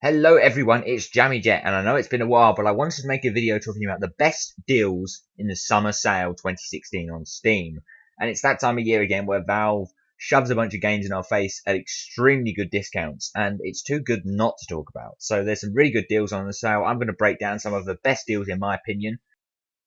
Hello everyone, it's Jammy Jet, and I know it's been a while, but I wanted to make a video talking about the best deals in the summer sale 2016 on Steam. And it's that time of year again where Valve shoves a bunch of games in our face at extremely good discounts, and it's too good not to talk about. So there's some really good deals on the sale. I'm going to break down some of the best deals in my opinion.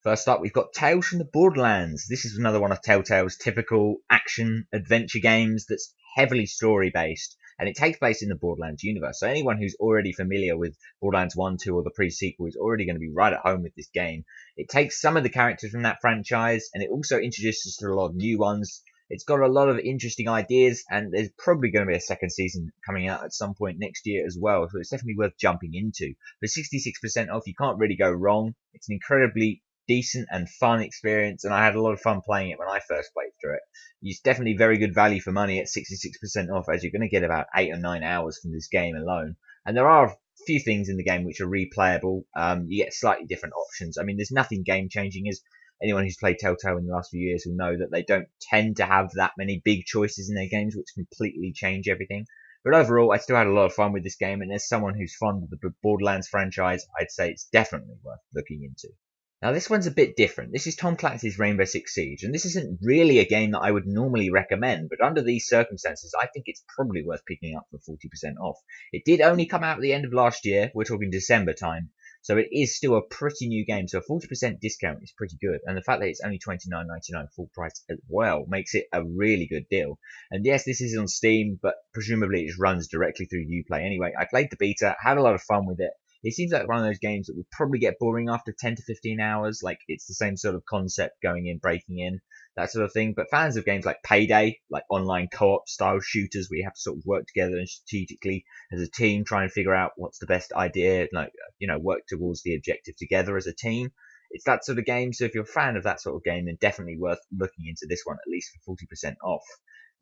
First up, we've got Tales from the Borderlands. This is another one of Telltale's typical action adventure games that's heavily story based, and it takes place in the Borderlands universe. So anyone who's already familiar with Borderlands 1, 2, or the pre-sequel is already going to be right at home with this game. It takes some of the characters from that franchise, and it also introduces a lot of new ones. It's got a lot of interesting ideas, and there's probably going to be a second season coming out at some point next year as well, so it's definitely worth jumping into. For 66% off, you can't really go wrong. It's an incredibly decent and fun experience, and I had a lot of fun playing it when I first played through it. It's definitely very good value for money at 66% off, as you're going to get about 8 or 9 hours from this game alone. And there are a few things in the game which are replayable. You get slightly different options. I mean, there's nothing game changing, as anyone who's played Telltale in the last few years will know that they don't tend to have that many big choices in their games which completely change everything. But overall, I still had a lot of fun with this game, and as someone who's fond of the Borderlands franchise, I'd say it's definitely worth looking into. Now this one's a bit different. This is Tom Clancy's Rainbow Six Siege, and this isn't really a game that I would normally recommend, but under these circumstances, I think it's probably worth picking up for 40% off. It did only come out at the end of last year, we're talking December time, so it is still a pretty new game, so a 40% discount is pretty good, and the fact that it's only $29.99 full price as well makes it a really good deal. And yes, this is on Steam, but presumably it just runs directly through Uplay anyway. I played the beta, had a lot of fun with it. It seems like one of those games that will probably get boring after 10 to 15 hours. Like, it's the same sort of concept, going in, breaking in, that sort of thing. But fans of games like Payday, like online co-op style shooters where you have to sort of work together and strategically as a team try and figure out what's the best idea, like, work towards the objective together as a team. It's that sort of game. So if you're a fan of that sort of game, then definitely worth looking into this one, at least for 40% off.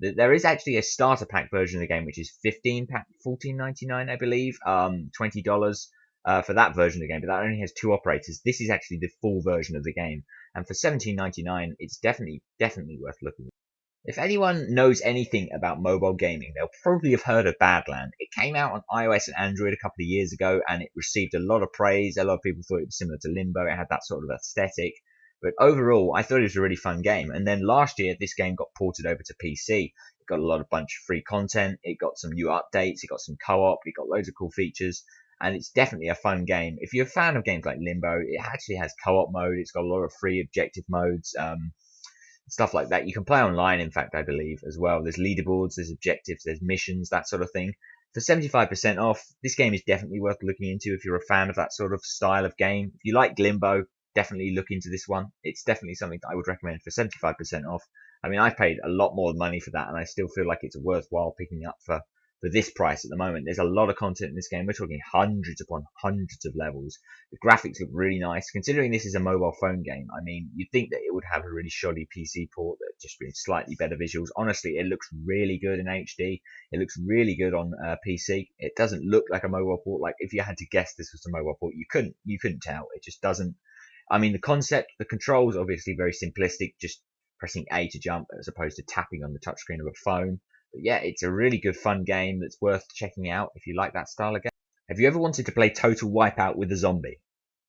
There is actually a starter pack version of the game, which is $14.99, I believe, $20. For that version of the game, but that only has 2 operators. This is actually the full version of the game, and for $17.99, it's definitely worth looking at. If anyone knows anything about mobile gaming, they'll probably have heard of Badland. It came out on iOS and Android a couple of years ago, and it received a lot of praise. A lot of people thought it was similar to Limbo. It had that sort of aesthetic. But overall, I thought it was a really fun game. And then last year, this game got ported over to PC. It got a bunch of free content. It got some new updates. It got some co-op. It got loads of cool features. And it's definitely a fun game. If you're a fan of games like Limbo, it actually has co-op mode. It's got a lot of free objective modes, stuff like that. You can play online, in fact, I believe, as well. There's leaderboards, there's objectives, there's missions, that sort of thing. For 75% off, this game is definitely worth looking into if you're a fan of that sort of style of game. If you like Limbo, definitely look into this one. It's definitely something that I would recommend for 75% off. I mean, I've paid a lot more money for that, and I still feel like it's worthwhile picking up for this price at the moment. There's a lot of content in this game. We're talking hundreds upon hundreds of levels. The graphics look really nice. Considering this is a mobile phone game, I mean, you'd think that it would have a really shoddy PC port that just been slightly better visuals. Honestly, it looks really good in HD. It looks really good on PC. It doesn't look like a mobile port. Like, if you had to guess this was a mobile port, you couldn't tell. It just doesn't. I mean, the concept, the controls, obviously very simplistic, just pressing A to jump as opposed to tapping on the touchscreen of a phone. But yeah, it's a really good fun game that's worth checking out if you like that style of game. Have you ever wanted to play Total Wipeout with a zombie?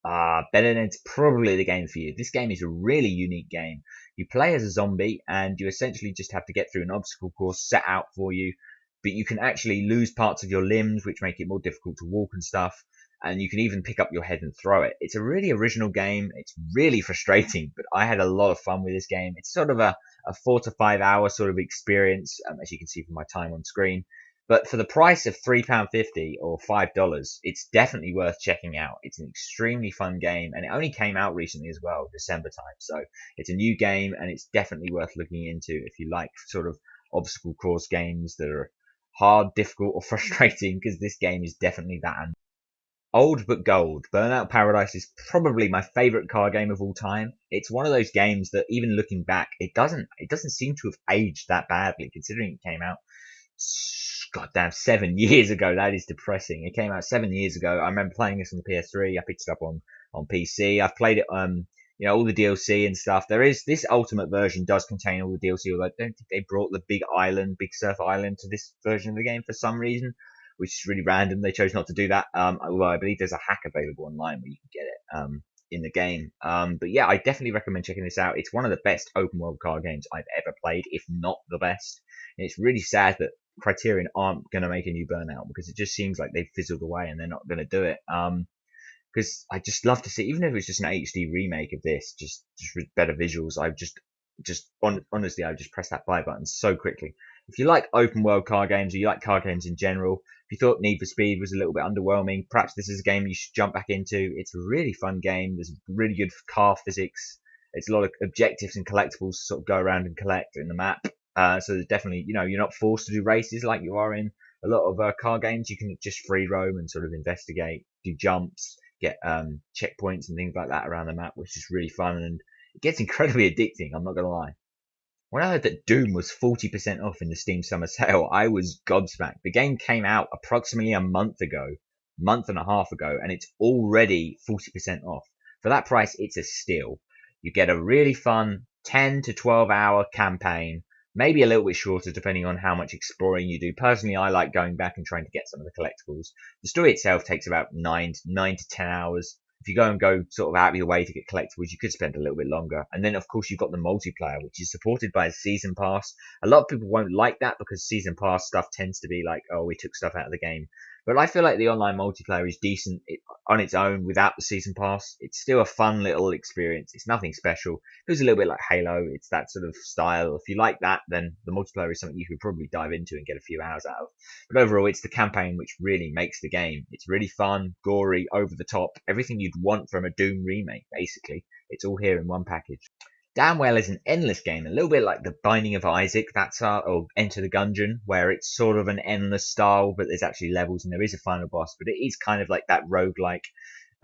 Borderlands probably the game for you. This game is a really unique game. You play as a zombie and you essentially just have to get through an obstacle course set out for you, but you can actually lose parts of your limbs, which make it more difficult to walk and stuff. And you can even pick up your head and throw it. It's a really original game. It's really frustrating, but I had a lot of fun with this game. It's sort of a 4 to 5 hour sort of experience, as you can see from my time on screen. But for the price of £3.50 or $5, it's definitely worth checking out. It's an extremely fun game, and it only came out recently as well, December time. So it's a new game, and it's definitely worth looking into if you like sort of obstacle course games that are hard, difficult, or frustrating, because this game is definitely that. Old but gold. Burnout Paradise is probably my favorite car game of all time. It's one of those games that, even looking back, it doesn't seem to have aged that badly, considering it came out goddamn 7 years ago. That is depressing. It came out 7 years ago. I remember playing this on the PS3. I picked it up on PC. I've played it all the DLC and stuff. This ultimate version does contain all the DLC, although I don't think they brought the big surf island to this version of the game for some reason. which is really random. They chose not to do that. Although I believe there's a hack available online where you can get it in the game. But yeah, I definitely recommend checking this out. It's one of the best open world card games I've ever played, if not the best. And it's really sad that Criterion aren't going to make a new Burnout, because it just seems like they've fizzled away and they're not going to do it. Because I just love to see, even if it was just an HD remake of this, just with better visuals, honestly, I would just press that buy button so quickly. If you like open world car games, or you like car games in general, if you thought Need for Speed was a little bit underwhelming, perhaps this is a game you should jump back into. It's a really fun game. There's really good car physics. It's a lot of objectives and collectibles to sort of go around and collect in the map. So there's definitely, you're not forced to do races like you are in a lot of car games. You can just free roam and sort of investigate, do jumps, get checkpoints and things like that around the map, which is really fun, and it gets incredibly addicting, I'm not gonna lie. When I heard that Doom was 40% off in the Steam Summer Sale, I was gobsmacked. The game came out approximately a month and a half ago, and it's already 40% off. For that price, it's a steal. You get a really fun 10 to 12 hour campaign, maybe a little bit shorter depending on how much exploring you do. Personally, I like going back and trying to get some of the collectibles. The story itself takes about 9 to 10 hours. If you go sort of out of your way to get collectibles, you could spend a little bit longer. And then, of course, you've got the multiplayer, which is supported by a season pass. A lot of people won't like that because season pass stuff tends to be like, oh, we took stuff out of the game. But I feel like the online multiplayer is decent on its own without the season pass. It's still a fun little experience. It's nothing special. It feels a little bit like Halo. It's that sort of style. If you like that, then the multiplayer is something you could probably dive into and get a few hours out of. But overall, it's the campaign which really makes the game. It's really fun, gory, over the top, everything you'd want from a Doom remake, basically. It's all here in one package. Downwell is an endless game, a little bit like the Binding of Isaac, or Enter the Gungeon, where it's sort of an endless style, but there's actually levels and there is a final boss. But it is kind of like that roguelike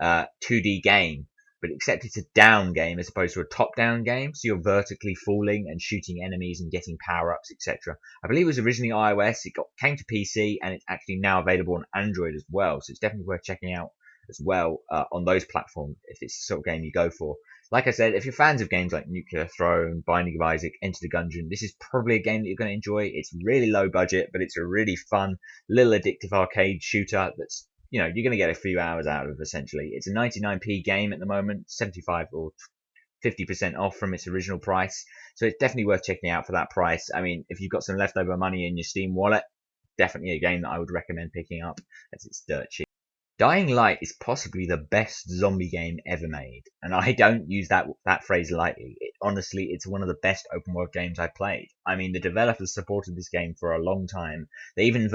2D game, but except it's a down game as opposed to a top-down game. So you're vertically falling and shooting enemies and getting power-ups, etc. I believe it was originally iOS. It came to PC, and it's actually now available on Android as well. So it's definitely worth checking out as well on those platforms if it's the sort of game you go for. Like I said, if you're fans of games like Nuclear Throne, Binding of Isaac, Enter the Gungeon, this is probably a game that you're going to enjoy. It's really low budget, but it's a really fun, little addictive arcade shooter that's, you're going to get a few hours out of, essentially. It's a 99p game at the moment, 75 or 50% off from its original price. So it's definitely worth checking out for that price. I mean, if you've got some leftover money in your Steam wallet, definitely a game that I would recommend picking up, as it's dirt cheap. Dying Light is possibly the best zombie game ever made, and I don't use that phrase lightly. Honestly, it's one of the best open world games I've played. I mean, the developers supported this game for a long time. They even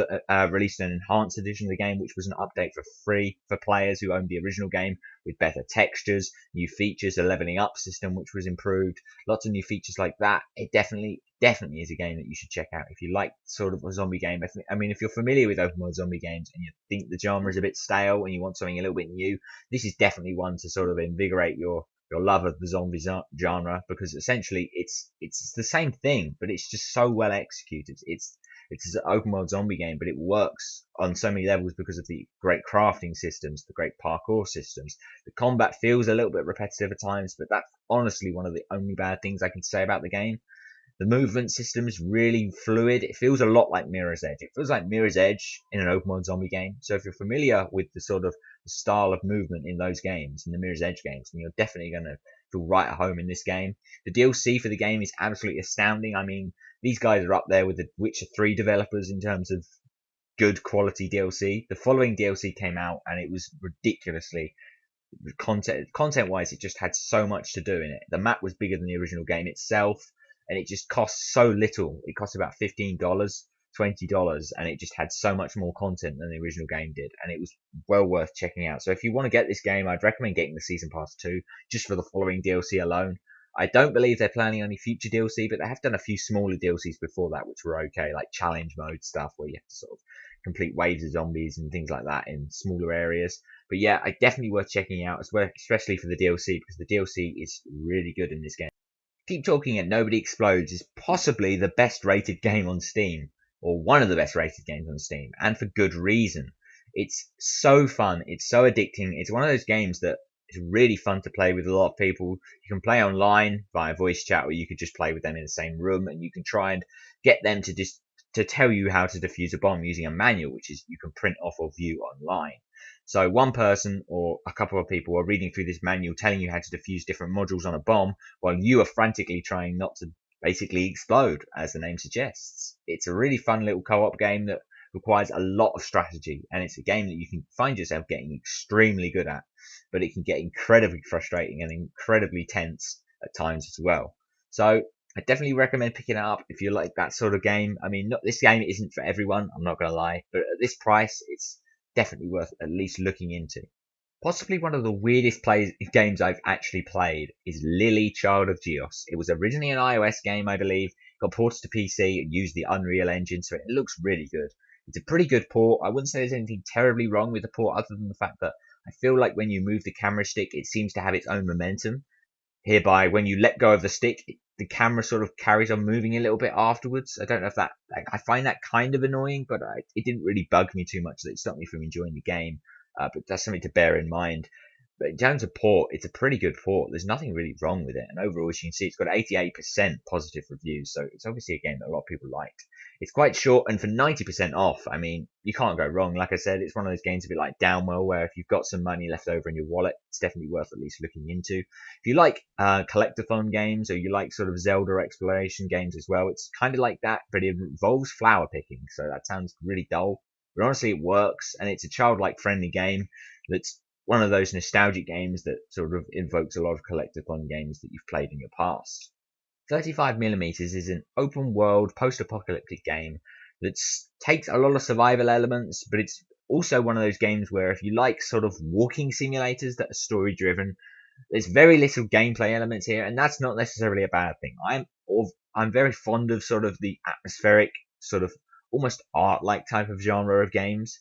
released an enhanced edition of the game, which was an update for free for players who owned the original game, with better textures, new features, a leveling up system which was improved, lots of new features like that. It definitely is a game that you should check out if you like sort of a zombie game. I mean, if you're familiar with open world zombie games and you think the genre is a bit stale and you want something a little bit new, this is definitely one to sort of invigorate your love of the zombie genre, because essentially it's the same thing, but it's just so well executed. It's an open world zombie game, but it works on so many levels because of the great crafting systems, the great parkour systems. The combat feels a little bit repetitive at times, but that's honestly one of the only bad things I can say about the game. The movement system is really fluid. It feels a lot like Mirror's Edge. It feels like Mirror's Edge in an open world zombie game. So if you're familiar with the sort of style of movement in those games, in the Mirror's Edge games, then you're definitely going to feel right at home in this game. The DLC for the game is absolutely astounding. I mean, these guys are up there with the Witcher 3 developers in terms of good quality DLC. The following DLC came out and it was ridiculously content-wise. It just had so much to do in it. The map was bigger than the original game itself, and it just cost so little. It cost about $15, $20, and it just had so much more content than the original game did, and it was well worth checking out. So if you want to get this game, I'd recommend getting the Season Pass 2, just for the following DLC alone. I don't believe they're planning any future DLC, but they have done a few smaller DLCs before that, which were okay, like challenge mode stuff, where you have to sort of complete waves of zombies and things like that in smaller areas. But yeah, definitely worth checking out, as well, especially for the DLC, because the DLC is really good in this game. Keep Talking and Nobody Explodes is possibly the best rated game on Steam, or one of the best rated games on Steam, and for good reason. It's so fun, it's so addicting. It's one of those games that is really fun to play with a lot of people. You can play online via voice chat, or you could just play with them in the same room, and you can try and get them to just to tell you how to defuse a bomb using a manual, which is you can print off or view online. So one person or a couple of people are reading through this manual telling you how to defuse different modules on a bomb while you are frantically trying not to basically explode, as the name suggests. It's a really fun little co-op game that requires a lot of strategy, and it's a game that you can find yourself getting extremely good at, but it can get incredibly frustrating and incredibly tense at times as well. So I definitely recommend picking it up if you like that sort of game. I mean, this game isn't for everyone, I'm not going to lie, but at this price, it's definitely worth at least looking into. Possibly one of the weirdest games I've actually played is Lily Child of Geos. It was originally an iOS game, I believe, got ported to PC and used the Unreal Engine, so it looks really good. It's a pretty good port. I wouldn't say there's anything terribly wrong with the port other than the fact that I feel like when you move the camera stick, it seems to have its own momentum. Hereby, when you let go of the stick, the camera sort of carries on moving a little bit afterwards. I don't know if that, I find that kind of annoying, but it didn't really bug me too much that it stopped me from enjoying the game. But that's something to bear in mind. But in terms of port, it's a pretty good port. There's nothing really wrong with it. And overall, as you can see, it's got 88% positive reviews. So it's obviously a game that a lot of people liked. It's quite short, and for 90% off, I mean, you can't go wrong. Like I said, it's one of those games a bit like Downwell, where if you've got some money left over in your wallet, it's definitely worth at least looking into. If you like collectathon games, or you like sort of Zelda exploration games as well, it's kind of like that, but it involves flower picking. So that sounds really dull. But honestly, it works, and it's a childlike friendly game that's one of those nostalgic games that sort of invokes a lot of collectathon games that you've played in your past. 35mm is an open world post-apocalyptic game that takes a lot of survival elements, but it's also one of those games where if you like sort of walking simulators that are story driven, there's very little gameplay elements here, and that's not necessarily a bad thing. I'm very fond of sort of the atmospheric, sort of almost art-like type of genre of games.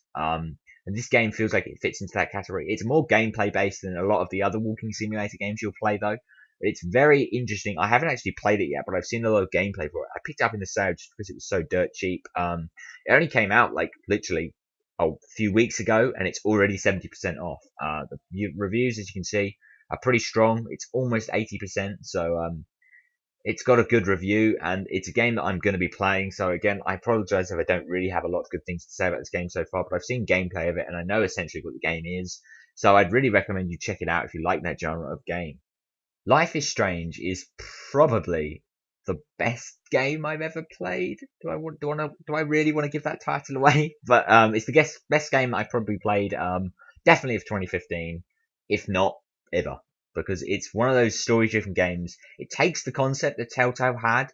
And this game feels like it fits into that category. It's more gameplay based than a lot of the other walking simulator games you'll play, though. It's very interesting. I haven't actually played it yet, but I've seen a lot of gameplay for it. I picked it up in the sale just because it was so dirt cheap. It only came out like literally a few weeks ago, and it's already 70% off. The reviews, as you can see, are pretty strong. It's almost 80%, so it's got a good review, and it's a game that I'm going to be playing. So again, I apologize if I don't really have a lot of good things to say about this game so far, but I've seen gameplay of it, and I know essentially what the game is. So I'd really recommend you check it out if you like that genre of game. Life is Strange is probably the best game I've ever played. Do I really want to give that title away? But it's the best game that I've probably played. Definitely of 2015, if not ever, because it's one of those story-driven games. It takes the concept that Telltale had,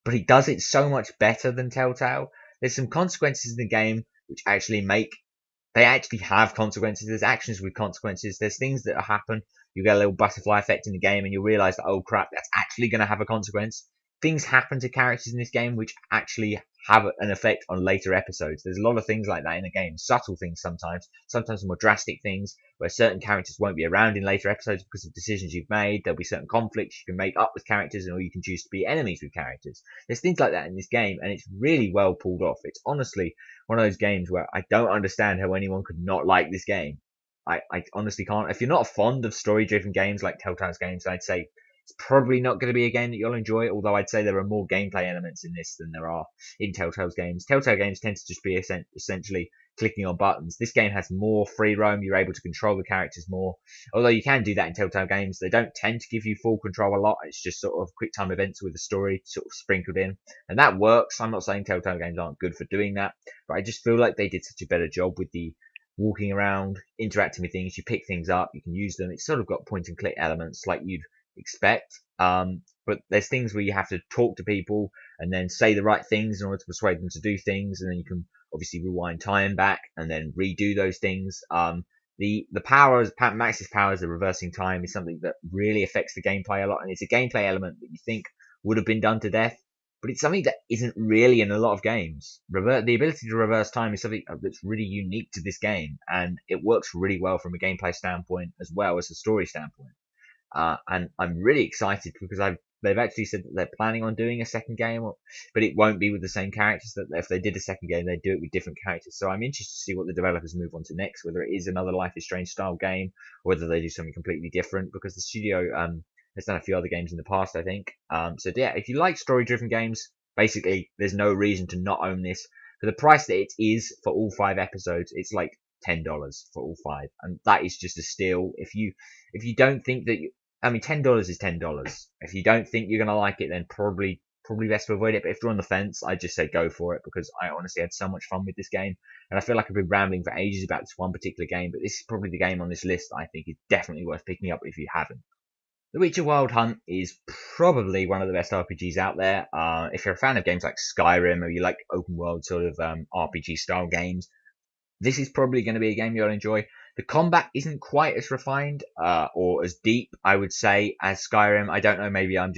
but it does it so much better than Telltale. There's some consequences in the game which they actually have consequences. There's actions with consequences. There's things that happen. You get a little butterfly effect in the game, and you realize that, oh crap, that's actually going to have a consequence. Things happen to characters in this game which actually have an effect on later episodes. There's a lot of things like that in the game. Subtle things sometimes more drastic things, where certain characters won't be around in later episodes because of decisions you've made. There'll be certain conflicts you can make up with characters, or you can choose to be enemies with characters. There's things like that in this game, and it's really well pulled off. It's honestly one of those games where I don't understand how anyone could not like this game. I honestly can't. If you're not fond of story-driven games like Telltale's games, I'd say it's probably not going to be a game that you'll enjoy, although I'd say there are more gameplay elements in this than there are in Telltale's games. Telltale games tend to just be essentially clicking on buttons. This game has more free roam. You're able to control the characters more. Although you can do that in Telltale games, they don't tend to give you full control a lot. It's just sort of quick time events with a story sort of sprinkled in. And that works. I'm not saying Telltale games aren't good for doing that, but I just feel like they did such a better job with the walking around, interacting with things. You pick things up, you can use them. It's sort of got point and click elements like you'd expect. But there's things where you have to talk to people and then say the right things in order to persuade them to do things, and then you can obviously rewind time back and then redo those things. The powers, Max's powers of reversing time is something that really affects the gameplay a lot, and it's a gameplay element that you think would have been done to death, but it's something that isn't really in a lot of games. The ability to reverse time is something that's really unique to this game, and it works really well from a gameplay standpoint as well as a story standpoint. And I'm really excited because they've actually said that they're planning on doing a second game, but it won't be with the same characters. That if they did a second game, they'd do it with different characters. So I'm interested to see what the developers move on to next, whether it is another Life is Strange style game, or whether they do something completely different, because the studio has done a few other games in the past, I think. So yeah, if you like story-driven games, Basically, there's no reason to not own this. For the price that it is for all 5 episodes, it's like $10 for all 5, and that is just a steal. If you don't think that I mean, $10 is $10. If you don't think you're gonna like it, then probably best to avoid it. But if you're on the fence, I just say go for it, because I honestly had so much fun with this game, and I feel like I've been rambling for ages about this one particular game. But this is probably the game on this list that I think is definitely worth picking up if you haven't. The Witcher Wild Hunt is probably one of the best RPGs out there. If you're a fan of games like Skyrim, or you like open world sort of RPG style games, this is probably going to be a game you'll enjoy. The combat isn't quite as refined or as deep, I would say, as Skyrim. I don't know, maybe I'm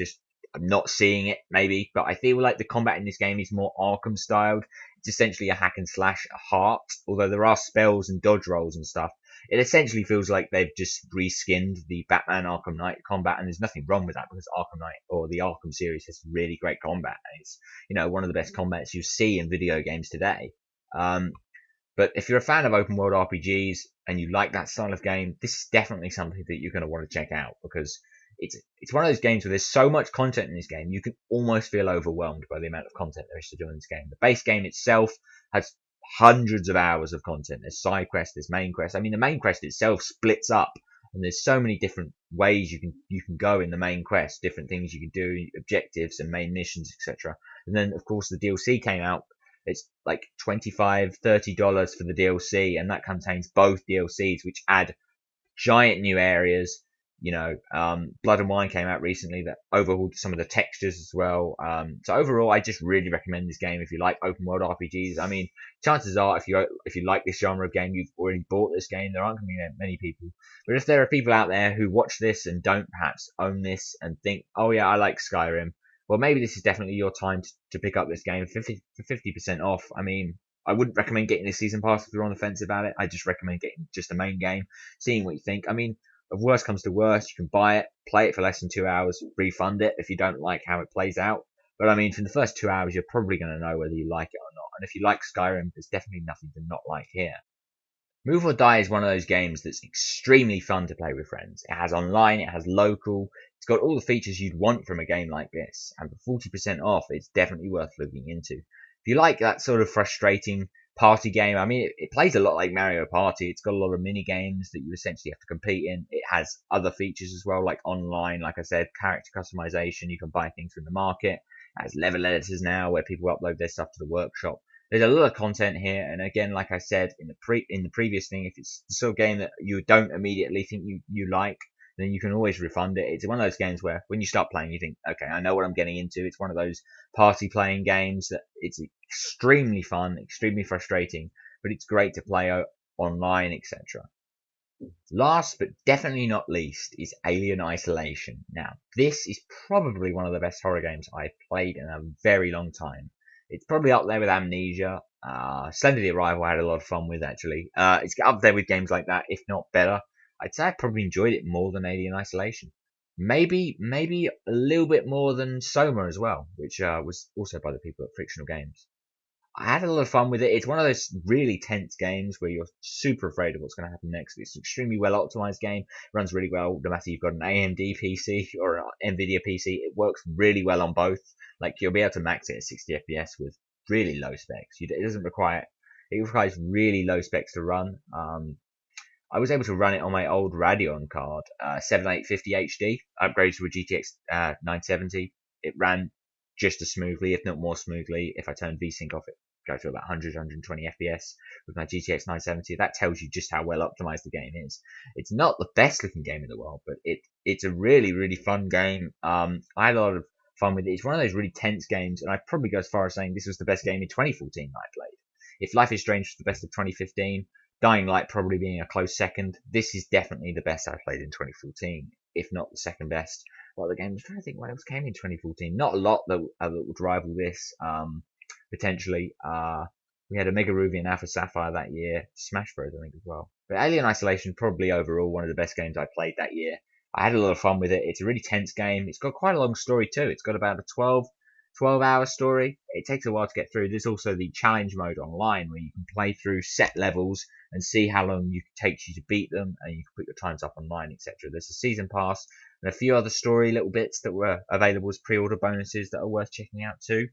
not seeing it, maybe, but I feel like the combat in this game is more Arkham styled. It's essentially a hack and slash at heart, although there are spells and dodge rolls and stuff. It essentially feels like they've just reskinned the Batman Arkham Knight combat, and there's nothing wrong with that, because Arkham Knight, or the Arkham series, has really great combat. It's, one of the best combats you see in video games today. But if you're a fan of open world RPGs and you like that style of game, this is definitely something that you're going to want to check out, because it's one of those games where there's so much content in this game, you can almost feel overwhelmed by the amount of content there is to do in this game. The base game itself has hundreds of hours of content. There's side quests, there's main quests. I mean, the main quest itself splits up, and there's so many different ways you can go in the main quest, different things you can do, objectives and main missions, etc. And then, of course, the DLC came out. It's like $25-$30 for the DLC, and that contains both DLCs, which add giant new areas. Blood and Wine came out recently that overhauled some of the textures as well. So overall, I just really recommend this game if you like open world RPGs. I mean, chances are, if you like this genre of game, you've already bought this game. There aren't going to be many people, but if there are people out there who watch this and don't perhaps own this and think, oh yeah, I like Skyrim, well, maybe this is definitely your time to pick up this game for 50% off. I mean, I wouldn't recommend getting this season pass if you're on the fence about it. I just recommend getting just the main game, seeing what you think. I mean, if worst comes to worst, you can buy it, play it for less than 2 hours, refund it if you don't like how it plays out. But I mean, for the first 2 hours, you're probably going to know whether you like it or not. And if you like Skyrim, there's definitely nothing to not like here. Move or Die is one of those games that's extremely fun to play with friends. It has online, it has local, it's got all the features you'd want from a game like this. And for 40% off, it's definitely worth looking into. If you like that sort of frustrating party game, I mean, it plays a lot like Mario Party. It's got a lot of mini games that you essentially have to compete in. It has other features as well, like online, like I said, character customization. You can buy things from the market. It has level editors now where people upload their stuff to the workshop. There's a lot of content here, and again, like I said in the previous thing, if it's the sort of game that you don't immediately think you like, then you can always refund it. It's one of those games where when you start playing, you think, okay, I know what I'm getting into. It's one of those party playing games that it's extremely fun, extremely frustrating, but it's great to play online, etc. Last but definitely not least is Alien Isolation. Now, this is probably one of the best horror games I've played in a very long time. It's probably up there with Amnesia. Slender the Arrival I had a lot of fun with, actually. It's up there with games like that, if not better. I'd say I probably enjoyed it more than Alien Isolation. Maybe a little bit more than Soma as well, which was also by the people at Frictional Games. I had a lot of fun with it. It's one of those really tense games where you're super afraid of what's going to happen next. It's an extremely well optimized game. It runs really well, no matter you've got an AMD PC or an Nvidia PC. It works really well on both. Like, you'll be able to max it at 60 FPS with really low specs. It requires really low specs to run. I was able to run it on my old Radeon card, 7850 HD, upgraded to a GTX 970. It ran just as smoothly, if not more smoothly. If I turned VSync off, it go to about 100, 120 FPS with my GTX 970. That tells you just how well optimized the game is. It's not the best looking game in the world, but it's a really, really fun game. I had a lot of fun with it. It's one of those really tense games, and I'd probably go as far as saying this was the best game in 2014 I played. If Life is Strange was the best of 2015, Dying Light probably being a close second, this is definitely the best I played in 2014, if not the second best. What other games? I'm trying to think what else came in 2014. Not a lot that would rival this, potentially. We had Omega Ruby and Alpha Sapphire that year. Smash Bros, I think, as well. But Alien Isolation, probably overall one of the best games I played that year. I had a lot of fun with it. It's a really tense game. It's got quite a long story too. It's got about a 12-hour story. It takes a while to get through. There's also the challenge mode online where you can play through set levels and see how long it takes you to beat them, and you can put your times up online, etc. There's a season pass and a few other story little bits that were available as pre-order bonuses that are worth checking out too.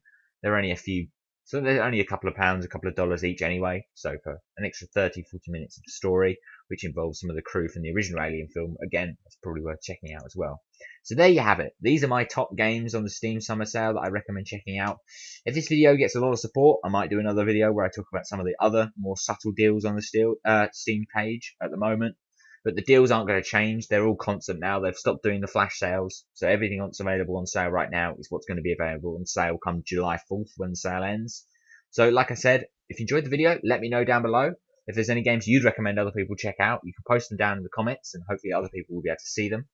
They're only a few, so they're only a couple of pounds, a couple of dollars each anyway. So for an extra 30, 40 minutes of the story, which involves some of the crew from the original Alien film, again, that's probably worth checking out as well. So there you have it. These are my top games on the Steam Summer Sale that I recommend checking out. If this video gets a lot of support, I might do another video where I talk about some of the other more subtle deals on the Steam page at the moment. But the deals aren't going to change. They're all constant now. They've stopped doing the flash sales. So everything that's available on sale right now is what's going to be available on sale come July 4th when the sale ends. So like I said, if you enjoyed the video, let me know down below. If there's any games you'd recommend other people check out, you can post them down in the comments and hopefully other people will be able to see them.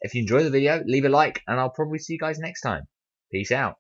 If you enjoy the video, leave a like and I'll probably see you guys next time. Peace out.